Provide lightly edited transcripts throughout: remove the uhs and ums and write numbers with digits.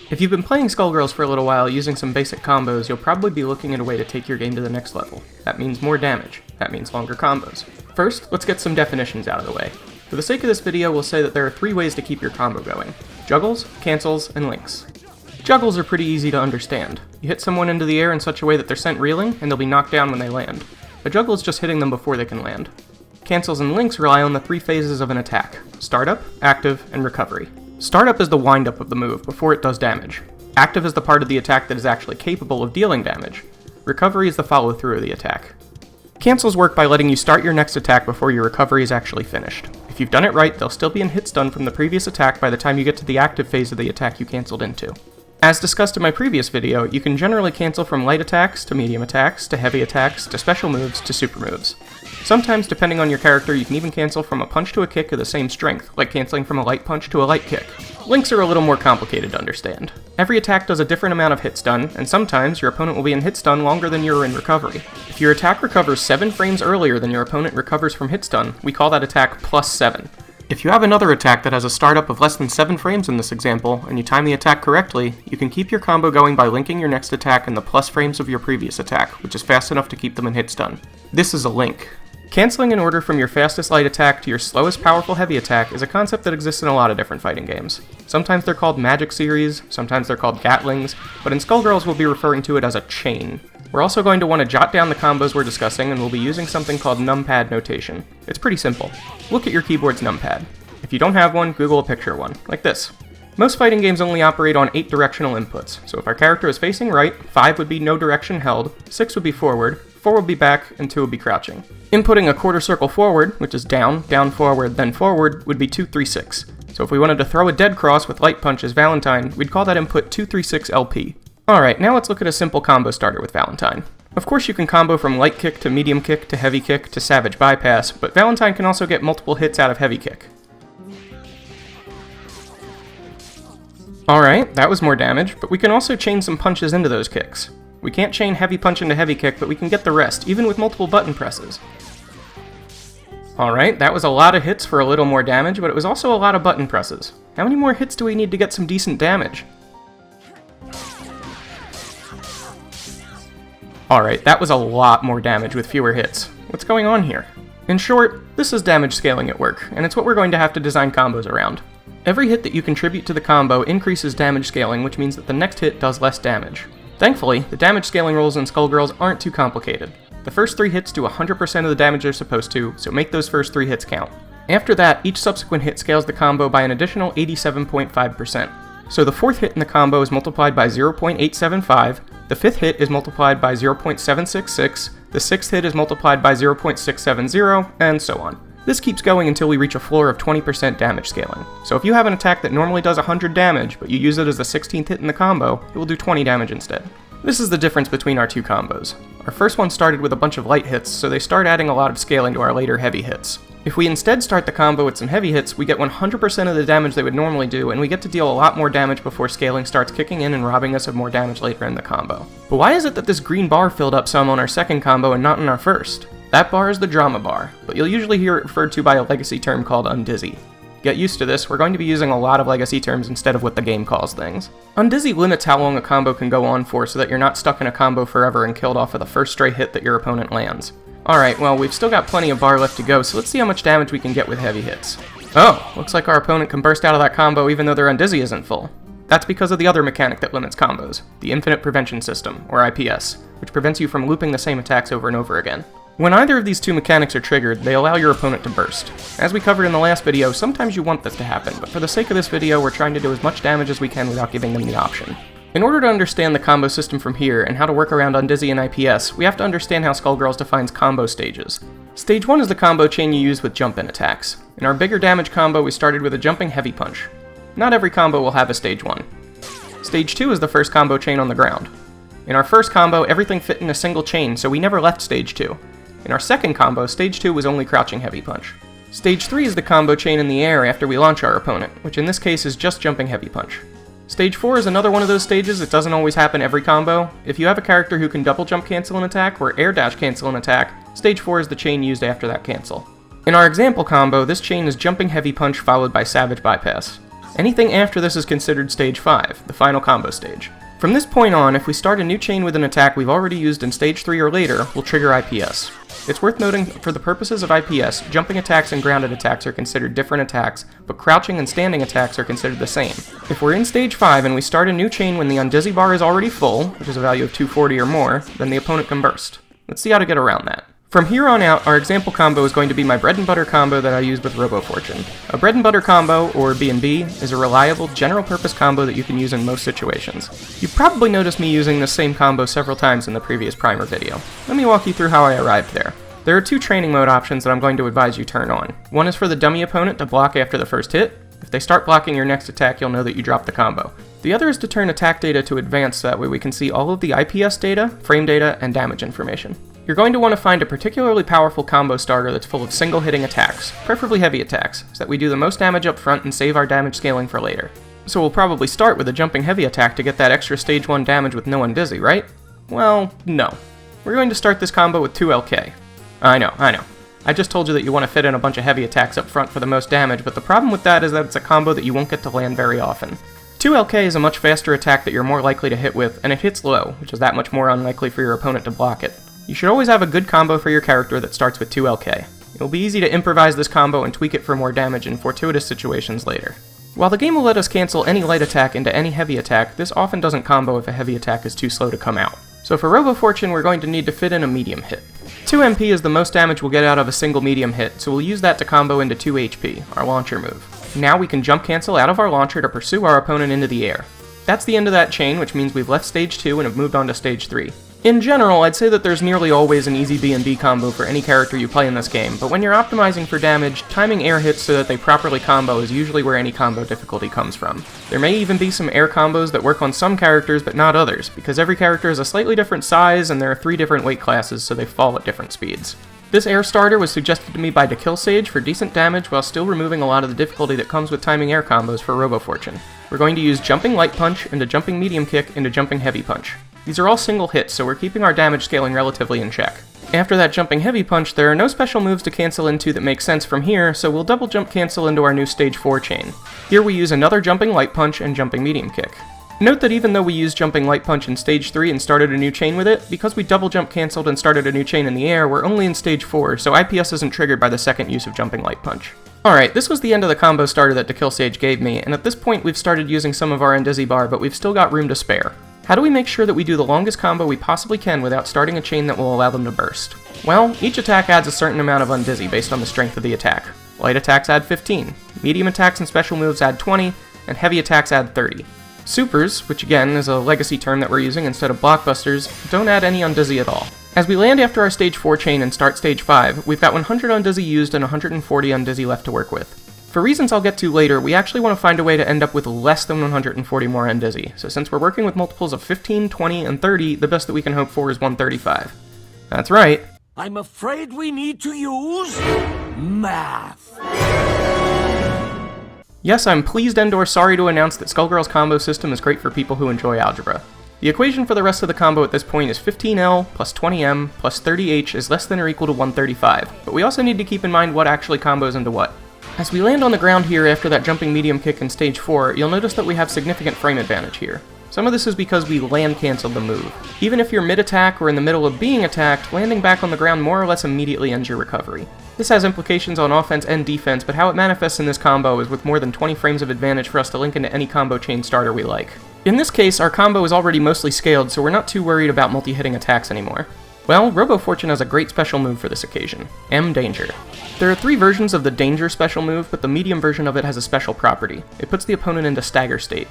If you've been playing Skullgirls for a little while using some basic combos, you'll probably be looking at a way to take your game to the next level. That means more damage. That means longer combos. First, let's get some definitions out of the way. For the sake of this video, we'll say that there are 3 ways to keep your combo going: juggles, cancels, and links. Juggles are pretty easy to understand. You hit someone into the air in such a way that they're sent reeling, and they'll be knocked down when they land. A juggle is just hitting them before they can land. Cancels and links rely on the 3 phases of an attack: startup, active, and recovery. Startup is the wind-up of the move before it does damage. Active is the part of the attack that is actually capable of dealing damage. Recovery is the follow-through of the attack. Cancels work by letting you start your next attack before your recovery is actually finished. If you've done it right, they'll still be in hit stun from the previous attack by the time you get to the active phase of the attack you cancelled into. As discussed in my previous video, you can generally cancel from light attacks to medium attacks to heavy attacks to special moves to super moves. Sometimes, depending on your character, you can even cancel from a punch to a kick of the same strength, like canceling from a light punch to a light kick. Links are a little more complicated to understand. Every attack does a different amount of hit stun, and sometimes your opponent will be in hit stun longer than you are in recovery. If your attack recovers 7 frames earlier than your opponent recovers from hit stun, we call that attack +7. If you have another attack that has a startup of less than 7 frames in this example, and you time the attack correctly, you can keep your combo going by linking your next attack in the plus frames of your previous attack, which is fast enough to keep them in hit stun. This is a link. Canceling an order from your fastest light attack to your slowest powerful heavy attack is a concept that exists in a lot of different fighting games. Sometimes they're called magic series, sometimes they're called gatlings, but in Skullgirls we'll be referring to it as a chain. We're also going to want to jot down the combos we're discussing, and we'll be using something called Numpad Notation. It's pretty simple. Look at your keyboard's numpad. If you don't have one, Google a picture of one, like this. Most fighting games only operate on 8 directional inputs, so if our character is facing right, 5 would be no direction held, 6 would be forward, 4 would be back, and 2 would be crouching. Inputting a quarter circle forward, which is down, down forward, then forward, would be 2, 3, 6. So if we wanted to throw a dead cross with light punch as Valentine, we'd call that input 2, 3, 6 LP. Alright, now let's look at a simple combo starter with Valentine. Of course you can combo from light kick to medium kick to heavy kick to savage bypass, but Valentine can also get multiple hits out of heavy kick. Alright, that was more damage, but we can also chain some punches into those kicks. We can't chain heavy punch into heavy kick, but we can get the rest, even with multiple button presses. Alright, that was a lot of hits for a little more damage, but it was also a lot of button presses. How many more hits do we need to get some decent damage? Alright, that was a lot more damage with fewer hits. What's going on here? In short, this is damage scaling at work, and it's what we're going to have to design combos around. Every hit that you contribute to the combo increases damage scaling, which means that the next hit does less damage. Thankfully, the damage scaling rules in Skullgirls aren't too complicated. The first 3 hits do 100% of the damage they're supposed to, so make those first 3 hits count. After that, each subsequent hit scales the combo by an additional 87.5%. So the 4th hit in the combo is multiplied by 0.875, the 5th hit is multiplied by 0.766, the 6th hit is multiplied by 0.670, and so on. This keeps going until we reach a floor of 20% damage scaling. So if you have an attack that normally does 100 damage, but you use it as the 16th hit in the combo, it will do 20 damage instead. This is the difference between our 2 combos. Our first one started with a bunch of light hits, so they start adding a lot of scaling to our later heavy hits. If we instead start the combo with some heavy hits, we get 100% of the damage they would normally do, and we get to deal a lot more damage before scaling starts kicking in and robbing us of more damage later in the combo. But why is it that this green bar filled up some on our second combo and not in our first? That bar is the drama bar, but you'll usually hear it referred to by a legacy term called Undizzy. Get used to this, we're going to be using a lot of legacy terms instead of what the game calls things. Undizzy limits how long a combo can go on for so that you're not stuck in a combo forever and killed off of the first stray hit that your opponent lands. Alright, well we've still got plenty of bar left to go, so let's see how much damage we can get with heavy hits. Oh, looks like our opponent can burst out of that combo even though their Undizzy isn't full. That's because of the other mechanic that limits combos, the Infinite Prevention System, or IPS, which prevents you from looping the same attacks over and over again. When either of these 2 mechanics are triggered, they allow your opponent to burst. As we covered in the last video, sometimes you want this to happen, but for the sake of this video, we're trying to do as much damage as we can without giving them the option. In order to understand the combo system from here, and how to work around Undizzy and IPS, we have to understand how Skullgirls defines combo stages. Stage 1 is the combo chain you use with jump-in attacks. In our bigger damage combo, we started with a jumping heavy punch. Not every combo will have a stage 1. Stage 2 is the first combo chain on the ground. In our first combo, everything fit in a single chain, so we never left stage 2. In our second combo, stage 2 was only crouching heavy punch. Stage 3 is the combo chain in the air after we launch our opponent, which in this case is just jumping heavy punch. Stage 4 is another one of those stages. It doesn't always happen every combo. If you have a character who can double jump cancel an attack or air dash cancel an attack, stage 4 is the chain used after that cancel. In our example combo, this chain is jumping heavy punch followed by savage bypass. Anything after this is considered stage 5, the final combo stage. From this point on, if we start a new chain with an attack we've already used in stage 3 or later, we'll trigger IPS. It's worth noting that for the purposes of IPS, jumping attacks and grounded attacks are considered different attacks, but crouching and standing attacks are considered the same. If we're in stage 5 and we start a new chain when the Undizzy bar is already full, which is a value of 240 or more, then the opponent can burst. Let's see how to get around that. From here on out, our example combo is going to be my bread and butter combo that I use with Robo Fortune. A bread and butter combo, or B&B, is a reliable, general-purpose combo that you can use in most situations. You've probably noticed me using this same combo several times in the previous primer video. Let me walk you through how I arrived there. There are 2 training mode options that I'm going to advise you turn on. One is for the dummy opponent to block after the first hit. If they start blocking your next attack, you'll know that you dropped the combo. The other is to turn attack data to advanced, so that way we can see all of the IPS data, frame data, and damage information. You're going to want to find a particularly powerful combo starter that's full of single-hitting attacks, preferably heavy attacks, so that we do the most damage up front and save our damage scaling for later. So we'll probably start with a jumping heavy attack to get that extra stage 1 damage with no Undizzy, right? Well, no. We're going to start this combo with 2 LK. I know. I just told you that you want to fit in a bunch of heavy attacks up front for the most damage, but the problem with that is that it's a combo that you won't get to land very often. 2 LK is a much faster attack that you're more likely to hit with, and it hits low, which is that much more unlikely for your opponent to block it. You should always have a good combo for your character that starts with 2 LK. It'll be easy to improvise this combo and tweak it for more damage in fortuitous situations later. While the game will let us cancel any light attack into any heavy attack, this often doesn't combo if a heavy attack is too slow to come out. So for Robo Fortune, we're going to need to fit in a medium hit. 2 MP is the most damage we'll get out of a single medium hit, so we'll use that to combo into 2 HP, our launcher move. Now we can jump cancel out of our launcher to pursue our opponent into the air. That's the end of that chain, which means we've left stage 2 and have moved on to stage 3. In general, I'd say that there's nearly always an easy B&B combo for any character you play in this game, but when you're optimizing for damage, timing air hits so that they properly combo is usually where any combo difficulty comes from. There may even be some air combos that work on some characters but not others, because every character is a slightly different size and there are 3 different weight classes, so they fall at different speeds. This air starter was suggested to me by DeKillSage for decent damage while still removing a lot of the difficulty that comes with timing air combos for Robo Fortune. We're going to use Jumping Light Punch into Jumping Medium Kick into Jumping Heavy Punch. These are all single hits, so we're keeping our damage scaling relatively in check. After that Jumping Heavy Punch, there are no special moves to cancel into that make sense from here, so we'll double jump cancel into our new Stage 4 chain. Here we use another Jumping Light Punch and Jumping Medium Kick. Note that even though we used Jumping Light Punch in Stage 3 and started a new chain with it, because we double jump canceled and started a new chain in the air, we're only in Stage 4, so IPS isn't triggered by the second use of Jumping Light Punch. Alright, this was the end of the combo starter that DeKillSage gave me, and at this point we've started using some of our Undizzy bar, but we've still got room to spare. How do we make sure that we do the longest combo we possibly can without starting a chain that will allow them to burst? Well, each attack adds a certain amount of Undizzy based on the strength of the attack. Light attacks add 15, medium attacks and special moves add 20, and heavy attacks add 30. Supers, which again is a legacy term that we're using instead of blockbusters, don't add any Undizzy at all. As we land after our Stage 4 chain and start Stage 5, we've got 100 Undizzy used and 140 Undizzy left to work with. For reasons I'll get to later, we actually want to find a way to end up with less than 140 more Undizzy, so since we're working with multiples of 15, 20, and 30, the best that we can hope for is 135. That's right. I'm afraid we need to use math. Yes, I'm pleased and/or sorry to announce that Skullgirls' combo system is great for people who enjoy algebra. The equation for the rest of the combo at this point is 15L plus 20M plus 30H is less than or equal to 135, but we also need to keep in mind what actually combos into what. As we land on the ground here after that jumping medium kick in Stage 4, you'll notice that we have significant frame advantage here. Some of this is because we land canceled the move. Even if you're mid-attack or in the middle of being attacked, landing back on the ground more or less immediately ends your recovery. This has implications on offense and defense, but how it manifests in this combo is with more than 20 frames of advantage for us to link into any combo chain starter we like. In this case, our combo is already mostly scaled, so we're not too worried about multi-hitting attacks anymore. Well, Robo Fortune has a great special move for this occasion, M Danger. There are 3 versions of the Danger special move, but the medium version of it has a special property. It puts the opponent into stagger state.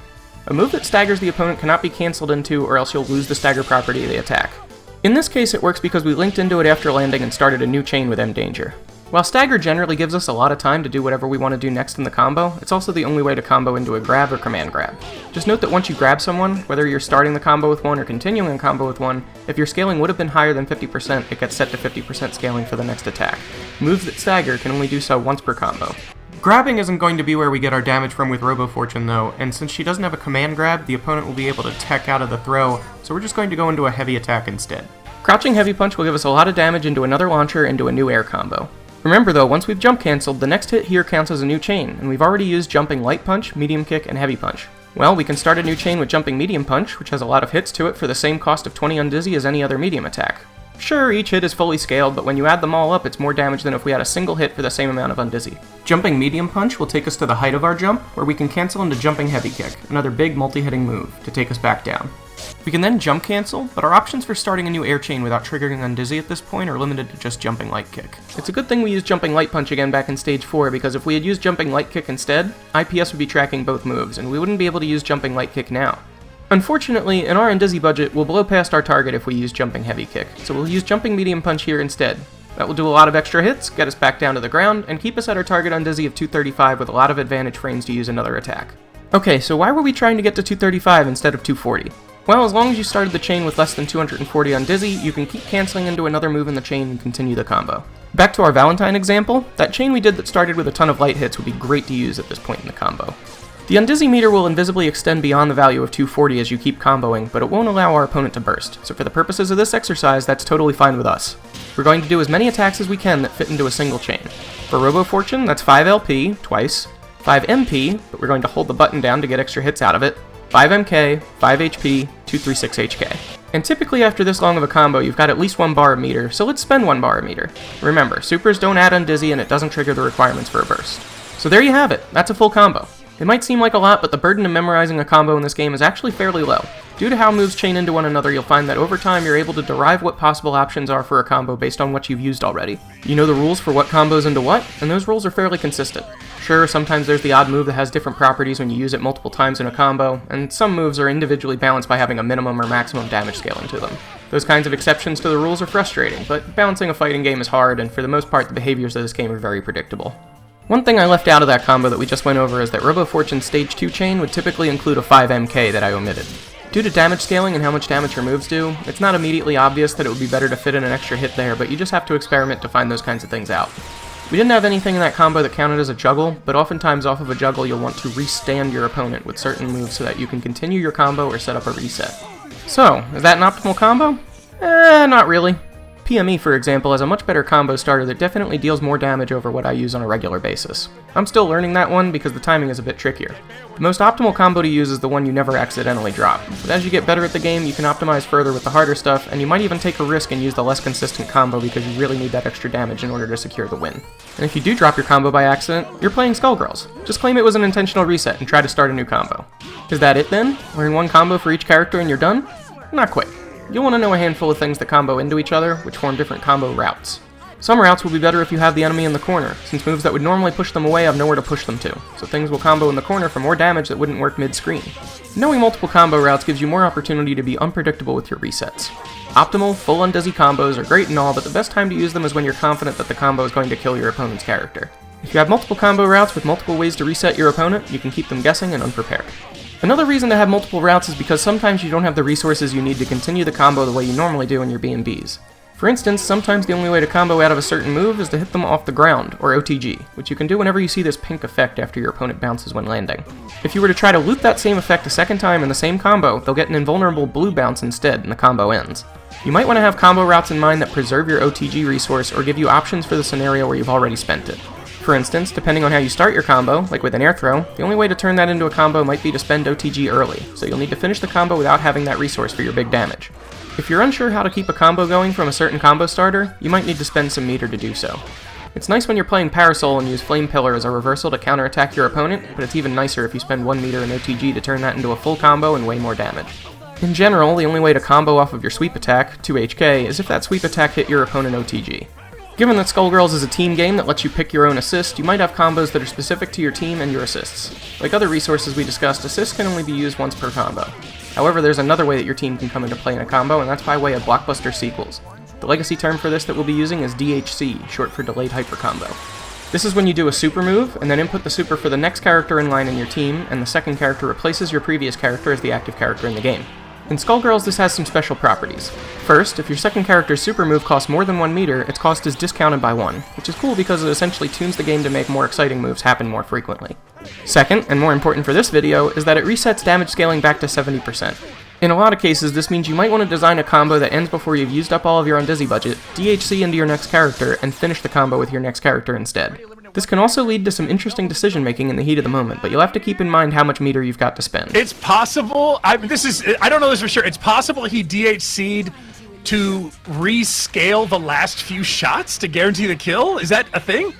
A move that staggers the opponent cannot be cancelled into, or else you'll lose the stagger property of the attack. In this case, it works because we linked into it after landing and started a new chain with M Danger. While stagger generally gives us a lot of time to do whatever we want to do next in the combo, it's also the only way to combo into a grab or command grab. Just note that once you grab someone, whether you're starting the combo with one or continuing a combo with one, if your scaling would have been higher than 50%, it gets set to 50% scaling for the next attack. Moves that stagger can only do so once per combo. Grabbing isn't going to be where we get our damage from with Robo Fortune though, and since she doesn't have a command grab, the opponent will be able to tech out of the throw, so we're just going to go into a heavy attack instead. Crouching Heavy Punch will give us a lot of damage into another launcher into a new air combo. Remember though, once we've jump cancelled, the next hit here counts as a new chain, and we've already used jumping light punch, medium kick, and heavy punch. Well, we can start a new chain with jumping medium punch, which has a lot of hits to it for the same cost of 20 Undizzy as any other medium attack. Sure, each hit is fully scaled, but when you add them all up, it's more damage than if we had a single hit for the same amount of Undizzy. Jumping medium punch will take us to the height of our jump, where we can cancel into jumping heavy kick, another big multi-hitting move, to take us back down. We can then jump cancel, but our options for starting a new air chain without triggering Undizzy at this point are limited to just jumping light kick. It's a good thing we used jumping light punch again back in stage 4, because if we had used jumping light kick instead, IPS would be tracking both moves, and we wouldn't be able to use jumping light kick now. Unfortunately, in our Undizzy budget, we'll blow past our target if we use jumping heavy kick, so we'll use jumping medium punch here instead. That will do a lot of extra hits, get us back down to the ground, and keep us at our target Undizzy of 235 with a lot of advantage frames to use another attack. Okay, so why were we trying to get to 235 instead of 240? Well, as long as you started the chain with less than 240 Undizzy, you can keep canceling into another move in the chain and continue the combo. Back to our Valentine example, that chain we did that started with a ton of light hits would be great to use at this point in the combo. The Undizzy meter will invisibly extend beyond the value of 240 as you keep comboing, but it won't allow our opponent to burst, so for the purposes of this exercise, that's totally fine with us. We're going to do as many attacks as we can that fit into a single chain. For Robo Fortune, that's 5 LP, twice, 5 MP, but we're going to hold the button down to get extra hits out of it, 5 MK, 5 HP, 236 HK. And typically after this long of a combo, you've got at least 1 bar of meter, so let's spend 1 bar of meter. Remember, supers don't add Undizzy and it doesn't trigger the requirements for a burst. So there you have it, that's a full combo. It might seem like a lot, but the burden of memorizing a combo in this game is actually fairly low. Due to how moves chain into one another, you'll find that over time you're able to derive what possible options are for a combo based on what you've used already. You know the rules for what combos into what, and those rules are fairly consistent. Sure, sometimes there's the odd move that has different properties when you use it multiple times in a combo, and some moves are individually balanced by having a minimum or maximum damage scaling to them. Those kinds of exceptions to the rules are frustrating, but balancing a fighting game is hard, and for the most part the behaviors of this game are very predictable. One thing I left out of that combo that we just went over is that Robo Fortune's stage 2 chain would typically include a 5 MK that I omitted. Due to damage scaling and how much damage your moves do, it's not immediately obvious that it would be better to fit in an extra hit there, but you just have to experiment to find those kinds of things out. We didn't have anything in that combo that counted as a juggle, but oftentimes off of a juggle you'll want to restand your opponent with certain moves so that you can continue your combo or set up a reset. So, is that an optimal combo? Not really. PME, for example, has a much better combo starter that definitely deals more damage over what I use on a regular basis. I'm still learning that one because the timing is a bit trickier. The most optimal combo to use is the one you never accidentally drop, but as you get better at the game, you can optimize further with the harder stuff, and you might even take a risk and use the less consistent combo because you really need that extra damage in order to secure the win. And if you do drop your combo by accident, you're playing Skullgirls. Just claim it was an intentional reset and try to start a new combo. Is that it then? Learn one combo for each character and you're done? Not quite. You'll want to know a handful of things that combo into each other, which form different combo routes. Some routes will be better if you have the enemy in the corner, since moves that would normally push them away have nowhere to push them to, so things will combo in the corner for more damage that wouldn't work mid-screen. Knowing multiple combo routes gives you more opportunity to be unpredictable with your resets. Optimal, full Undizzy combos are great and all, but the best time to use them is when you're confident that the combo is going to kill your opponent's character. If you have multiple combo routes with multiple ways to reset your opponent, you can keep them guessing and unprepared. Another reason to have multiple routes is because sometimes you don't have the resources you need to continue the combo the way you normally do in your B&Bs. For instance, sometimes the only way to combo out of a certain move is to hit them off the ground, or OTG, which you can do whenever you see this pink effect after your opponent bounces when landing. If you were to try to loop that same effect a second time in the same combo, they'll get an invulnerable blue bounce instead and the combo ends. You might want to have combo routes in mind that preserve your OTG resource or give you options for the scenario where you've already spent it. For instance, depending on how you start your combo, like with an air throw, the only way to turn that into a combo might be to spend OTG early, so you'll need to finish the combo without having that resource for your big damage. If you're unsure how to keep a combo going from a certain combo starter, you might need to spend some meter to do so. It's nice when you're playing Parasol and use Flame Pillar as a reversal to counterattack your opponent, but it's even nicer if you spend 1 meter in OTG to turn that into a full combo and way more damage. In general, the only way to combo off of your sweep attack, 2 HK, is if that sweep attack hit your opponent OTG. Given that Skullgirls is a team game that lets you pick your own assist, you might have combos that are specific to your team and your assists. Like other resources we discussed, assists can only be used once per combo. However, there's another way that your team can come into play in a combo, and that's by way of blockbuster sequels. The legacy term for this that we'll be using is DHC, short for Delayed Hyper Combo. This is when you do a super move, and then input the super for the next character in line in your team, and the second character replaces your previous character as the active character in the game. In Skullgirls, this has some special properties. First, if your second character's super move costs more than 1 meter, its cost is discounted by 1, which is cool because it essentially tunes the game to make more exciting moves happen more frequently. Second, and more important for this video, is that it resets damage scaling back to 70%. In a lot of cases, this means you might want to design a combo that ends before you've used up all of your Undizzy budget, DHC into your next character, and finish the combo with your next character instead. This can also lead to some interesting decision making in the heat of the moment, but you'll have to keep in mind how much meter you've got to spend. It's possible, I don't know this for sure, it's possible he DHC'd to rescale the last few shots to guarantee the kill? Is that a thing?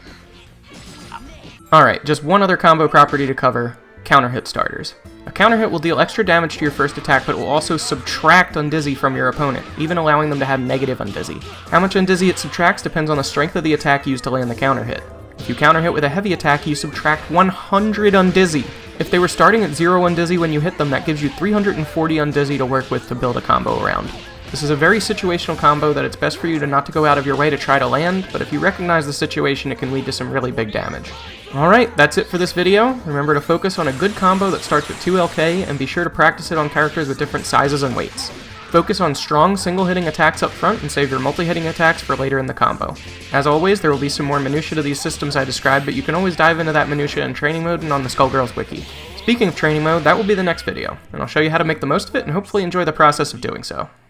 Alright, just one other combo property to cover, counter hit starters. A counter hit will deal extra damage to your first attack, but it will also subtract Undizzy from your opponent, even allowing them to have negative Undizzy. How much Undizzy it subtracts depends on the strength of the attack used to land the counter hit. If you counter hit with a heavy attack, you subtract 100 Undizzy. If they were starting at 0 Undizzy when you hit them, that gives you 340 Undizzy to work with to build a combo around. This is a very situational combo that it's best for you to not to go out of your way to try to land, but if you recognize the situation, it can lead to some really big damage. Alright, that's it for this video. Remember to focus on a good combo that starts with 2 LK, and be sure to practice it on characters with different sizes and weights. Focus on strong single-hitting attacks up front, and save your multi-hitting attacks for later in the combo. As always, there will be some more minutia to these systems I described, but you can always dive into that minutia in training mode and on the Skullgirls wiki. Speaking of training mode, that will be the next video, and I'll show you how to make the most of it and hopefully enjoy the process of doing so.